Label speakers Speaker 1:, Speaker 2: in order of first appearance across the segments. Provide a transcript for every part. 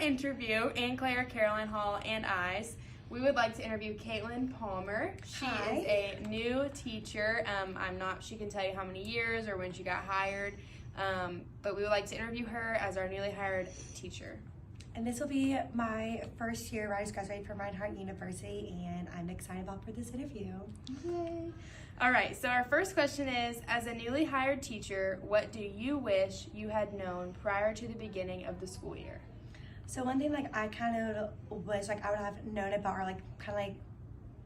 Speaker 1: interview, Ann Claire, Caroline Hall, and I's, we would like to interview Caitlin Palmer. She
Speaker 2: Hi.
Speaker 1: is a new teacher. She can tell you how many years or when she got hired, but we would like to interview her as our newly hired teacher.
Speaker 2: And this will be my first year where I just graduated from Reinhardt University, and I'm excited about for this interview.
Speaker 1: Yay. All right, so our first question is, as a newly hired teacher, what do you wish you had known prior to the beginning of the school year?
Speaker 2: So one thing I kind of wish I would have known about, or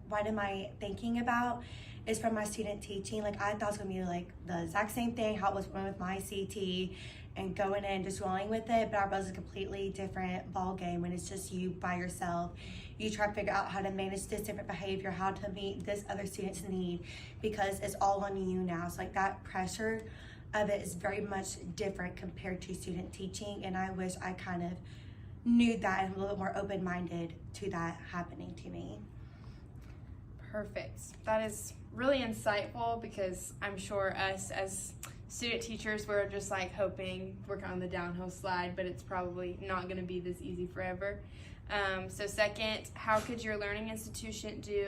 Speaker 2: what am I thinking about, is from my student teaching. I thought it was gonna be the exact same thing, how it was with my CT, and going in and just rolling with it, but I realized it's a completely different ball game when it's just you by yourself. You try to figure out how to manage this different behavior, how to meet this other student's need, because it's all on you now. So that pressure of it is very much different compared to student teaching, and I wish I kind of knew that and a little bit more open-minded to that happening to me.
Speaker 1: Perfect. That is really insightful, because I'm sure us as student teachers, we're just hoping we're on the downhill slide, but it's probably not going to be this easy forever. So second, what could your learning institution do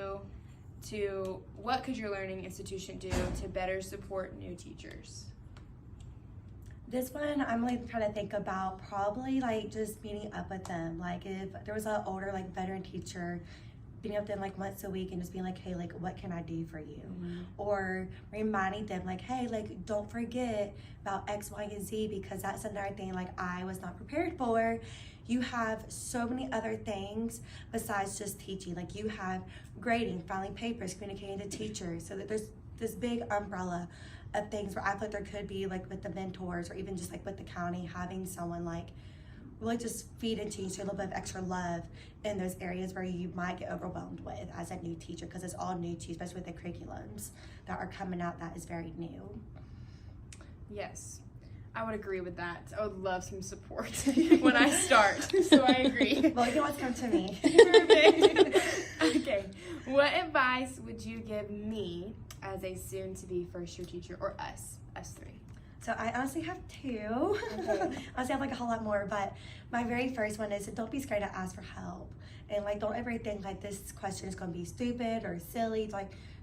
Speaker 1: to better support new teachers?
Speaker 2: This one, I'm trying to think about probably just meeting up with them. If there was an older veteran teacher, being up with them once a week and just being hey, what can I do for you?
Speaker 1: Mm-hmm.
Speaker 2: Or reminding them hey, don't forget about X, Y, and Z, because that's another thing I was not prepared for. You have so many other things besides just teaching. You have grading, filing papers, communicating to teachers, so that there's this big umbrella of things where I feel there could be with the mentors, or even just with the county, having someone really just feed into you, so a little bit of extra love in those areas where you might get overwhelmed with as a new teacher, because it's all new to you, especially with the curriculums that are coming out that is very new.
Speaker 1: Yes, I would agree with that. I would love some support when I start, so I agree.
Speaker 2: Well, you can always come to me.
Speaker 1: Perfect. Okay, what advice would you give me as a soon-to-be first-year teacher, or us three?
Speaker 2: So I honestly have two.
Speaker 1: Okay.
Speaker 2: Honestly, I have a whole lot more, but my very first one is don't be scared to ask for help. And don't ever think this question is going to be stupid or silly.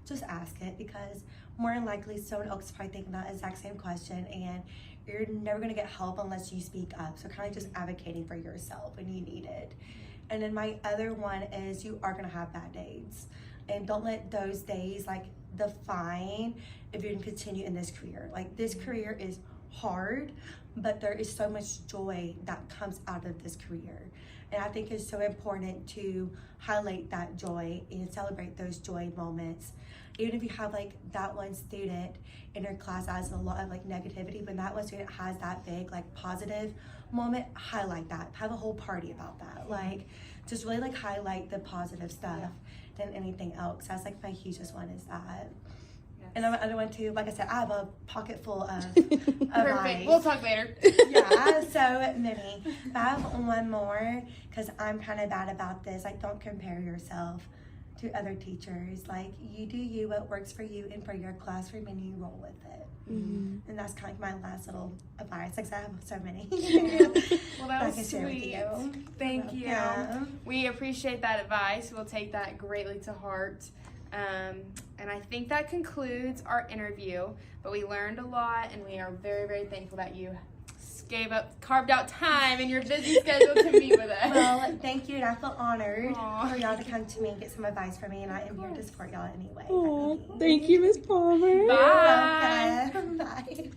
Speaker 2: Just ask it, because more than likely someone else is probably thinking that exact same question, and you're never going to get help unless you speak up. So kind of just advocating for yourself when you need it. And then my other one is you are going to have bad days, and don't let those days define if you're going to continue in this career. This career is hard, but there is so much joy that comes out of this career, and I think it's so important to highlight that joy and celebrate those joy moments. Even if you have that one student in your class has a lot of negativity, when that one student has that big positive moment, highlight that, have a whole party about that. Just really highlight the positive stuff than anything else. That's my hugest one is that. Yes. And the other one too, I said, I have a pocket full of
Speaker 1: Perfect.
Speaker 2: advice.
Speaker 1: We'll talk later.
Speaker 2: Yeah, I have so many. But I have one more, because I'm kind of bad about this. Don't compare yourself to other teachers. You do you, what works for you and for your classroom, and you roll with it.
Speaker 1: Mm-hmm.
Speaker 2: And that's kind of my last little advice. I have so many.
Speaker 1: Well, that was sweet. Thank you.
Speaker 2: Yeah.
Speaker 1: We appreciate that advice. We'll take that greatly to heart. And I think that concludes our interview. But we learned a lot, and we are very, very thankful that you carved out time in your busy schedule to meet with us.
Speaker 2: Well, thank you, and I feel honored
Speaker 1: Aww.
Speaker 2: for y'all to come to me and get some advice from me, and I am here to support y'all anyway.
Speaker 3: Thank you, Ms. Palmer.
Speaker 1: Bye.
Speaker 2: Bye.